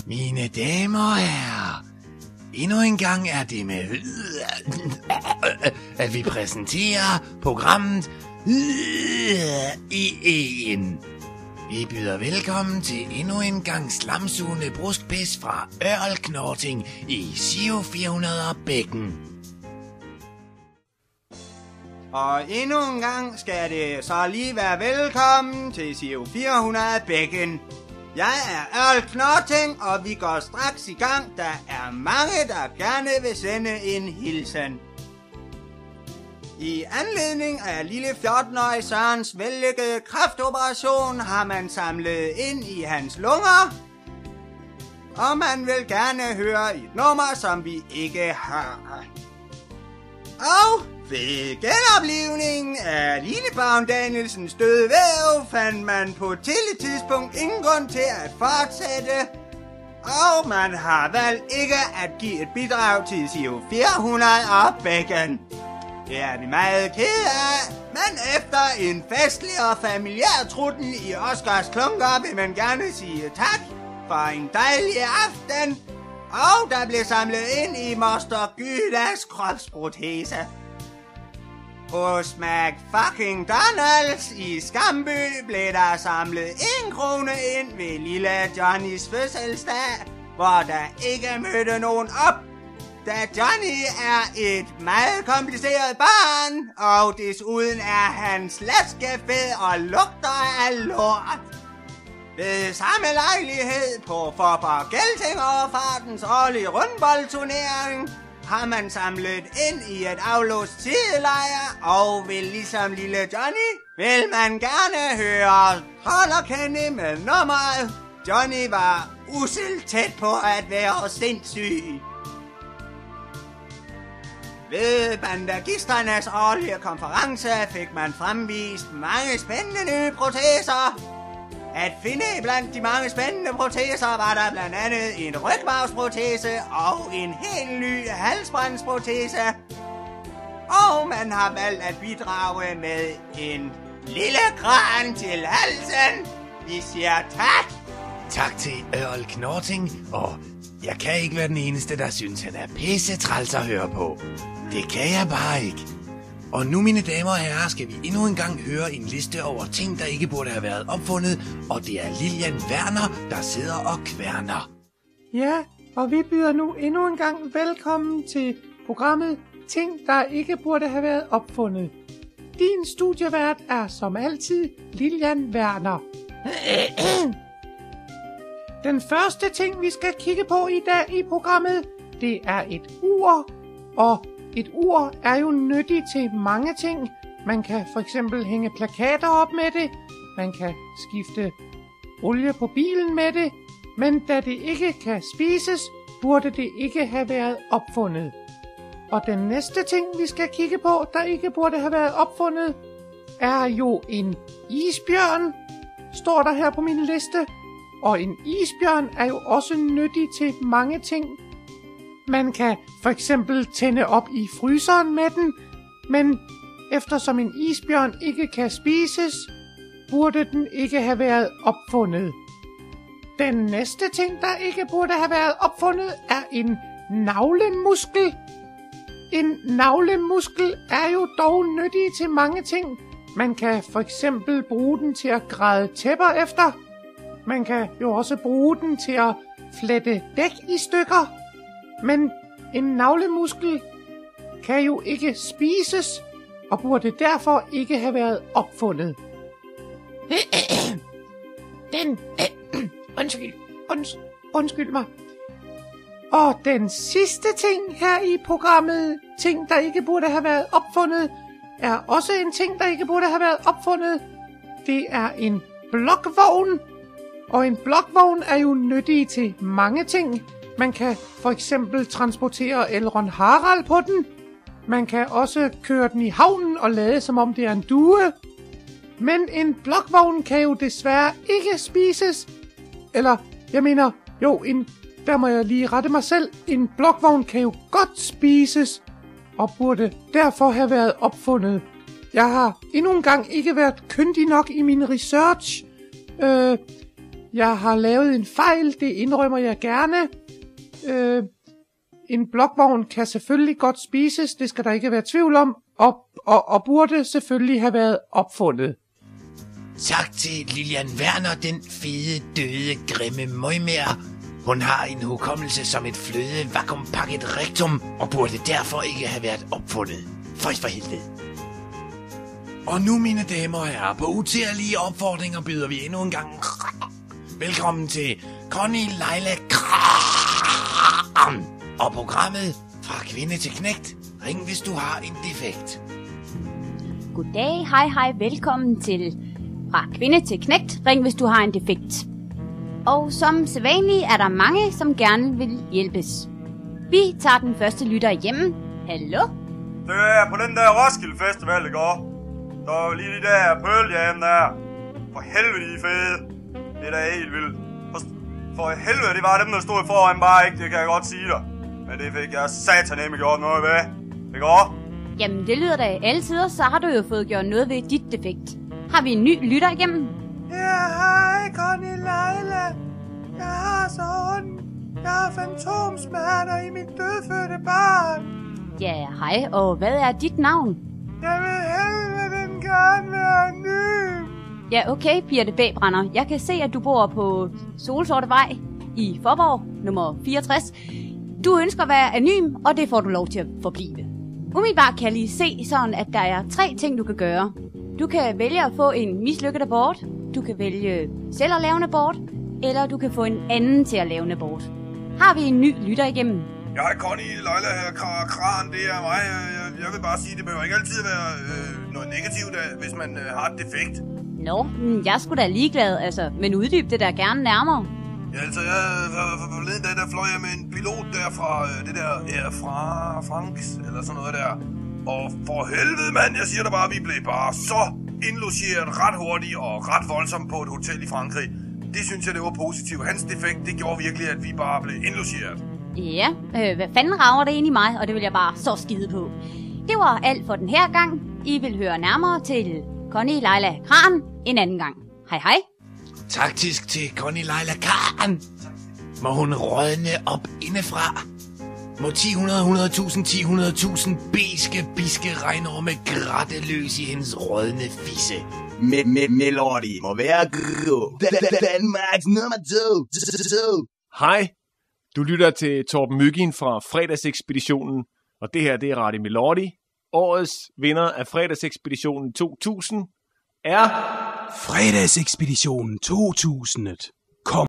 Mine damer og herrer, endnu en gang er det med at vi præsenterer programmet i en. Vi byder velkommen til endnu en gang slamsugende bruskpis fra Ørl-Knorting i Giro 400 Bækken. Og endnu en gang skal det så lige være velkommen til Giro 400 Bækken. Jeg er Ørl-Knorting, og vi går straks i gang. Der er mange, der gerne vil sende en hilsen. I anledning af lille 14-årige Sørens vellykkede kræftoperation har man samlet ind i hans lunger. Og man vil gerne høre et nummer, som vi ikke har. Og ved genoplivningen af Lillebarn Danielsens døde væv fandt man på et tidspunkt ingen grund til at fortsætte. Og man har valgt ikke at give et bidrag til Giro 400 og Bækken. Det er vi meget kede af, men efter en festlig og familiær trutten i Oscars klunker vil man gerne sige tak for en dejlig aften. Og der blev samlet ind i Moster Gydas kropsprotese. Hos McFucking-Donalds i Skamby blev der samlet 1 krone ind ved lille Johnnys fødselsdag, hvor der ikke mødte nogen op. Da Johnny er et meget kompliceret barn, og desuden er han slaskefed og lugter af lort. Ved samme lejlighed på Forborg Geltingoverfartens årlige rundboldturnering har man samlet ind i et aflåst sidelejr, og vil ligesom lille Johnny, vil man gerne høre Trold og Kenny med nummeret. Johnny var uselt tæt på at være sindssyg. Ved bandagisternes årlige konference fik man fremvist mange spændende nye proteser. At finde blandt de mange spændende proteser var der blandt andet en rygmarvsprotese og en helt ny halsbrændsprotese. Og man har valgt at bidrage med en lille kran til halsen. Vi siger tak. Tak til Ørl-Knorting, og jeg kan ikke være den eneste, der synes, han er pisse træls at høre på. Det kan jeg bare ikke. Og nu, mine damer og herrer, skal vi endnu en gang høre en liste over ting, der ikke burde have været opfundet, og det er Lilian Werner, der sidder og kværner. Ja, og vi byder nu endnu en gang velkommen til programmet Ting, der ikke burde have været opfundet. Din studievært er som altid Lilian Werner. Den første ting, vi skal kigge på i dag i programmet, det er et ur. Og et ur er jo nyttigt til mange ting. Man kan for eksempel hænge plakater op med det. Man kan skifte olie på bilen med det. Men da det ikke kan spises, burde det ikke have været opfundet. Og den næste ting, vi skal kigge på, der ikke burde have været opfundet, er jo en isbjørn, står der her på min liste. Og en isbjørn er jo også nyttig til mange ting. Man kan for eksempel tænde op i fryseren med den, men eftersom en isbjørn ikke kan spises, burde den ikke have været opfundet. Den næste ting, der ikke burde have været opfundet, er en navlemuskel. En navlemuskel er jo dog nyttig til mange ting. Man kan for eksempel bruge den til at græde tæpper efter. Man kan jo også bruge den til at flette dæk i stykker. Men en navlemuskel kan jo ikke spises, og burde derfor ikke have været opfundet. Undskyld mig. Og den sidste ting her i programmet, ting der ikke burde have været opfundet, er også en ting, der ikke burde have været opfundet. Det er en blokvogn. Og en blokvogn er jo nyttig til mange ting. Man kan for eksempel transportere Elrond Harald på den. Man kan også køre den i havnen og lade som om det er en due. Men en blokvogn kan jo desværre ikke spises. Eller, jeg mener, der må jeg lige rette mig selv. En blokvogn kan jo godt spises, og burde derfor have været opfundet. Jeg har endnu en gang ikke været kyndig nok i min research. Jeg har lavet en fejl, det indrømmer jeg gerne. En blokvogn kan selvfølgelig godt spises, det skal der ikke være tvivl om, og burde selvfølgelig have været opfundet. Tak til Lilian Werner, den fede, døde, grimme møgmær. Hun har en hukommelse som et fløde vakuumpakket rektum, og burde derfor ikke have været opfundet. Føj for helvede. Og nu, mine damer og herrer, på utallige opfordringer byder vi endnu en gang velkommen til Connie Leila Kram og programmet Fra Kvinde til Knægt. Ring, hvis du har en defekt. Goddag, hej, velkommen til Fra Kvinde til Knægt. Ring, hvis du har en defekt. Og som sædvanligt er der mange, som gerne vil hjælpes. Vi tager den første lytter igennem. Hallo? Det er på den der Roskilde Festival, det går. Der var lige de der pøljam der. For helvede, de er fede. Det er da helt vildt. For helvede, det var dem, der stod foran bare ikke, det kan jeg godt sige dig. Men det fik jeg satanemme gjort noget ved. Det går. Jamen, det lyder da altid, så har du jo fået gjort noget ved dit defekt. Har vi en ny lytter igennem? Ja, hej, Connie Leila. Jeg har så ondt. Jeg har fantomsmerter i mit dødfødte barn. Ja, hej, og hvad er dit navn? Jeg vil helvede gerne være anonym. Ja, okay, Birte Bagbrænder. Jeg kan se, at du bor på Solsortevej i Fåborg, nummer 64. Du ønsker at være anonym, og det får du lov til at forblive. Umiddelbart kan jeg lige se sådan, at der er 3 ting, du kan gøre. Du kan vælge at få en mislykket abort, du kan vælge selv at lave en abort, eller du kan få en anden til at lave en abort. Har vi en ny lytter igennem? Jeg er Connie Leila her, Kran, det er mig. Jeg vil bare sige, det behøver ikke altid være noget negativt, hvis man har et defekt. Nå, jeg er sgu da ligeglad, altså, men uddyb det der gerne nærmere. Ja, altså, forleden dag, der fløj jeg med en pilot der fra det der Air France, eller sådan noget der. Og for helvede, mand, jeg siger da bare, vi blev bare så indlogeret ret hurtigt og ret voldsomt på et hotel i Frankrig. Det synes jeg, det var positivt. Hans defekt, det gjorde virkelig, at vi bare blev indlogeret. Ja, hvad fanden rager det ind i mig, og det vil jeg bare så skide på. Det var alt for den her gang. I vil høre nærmere til Connie Leila Kran en anden gang. Hej. Taktisk til Connie Leila Kran. Må hun rådne op indefra. Må 10.000 biske regnorme grætte løs i hendes rådne fisse. Melody må være Danmarks nummer 2. Hej, du lytter til Torben Mygind fra Fredagsekspeditionen, og det her det er Radio Melody. Årets vinder af Fredagsekspeditionen 2000 er Fredagsekspeditionen 2000.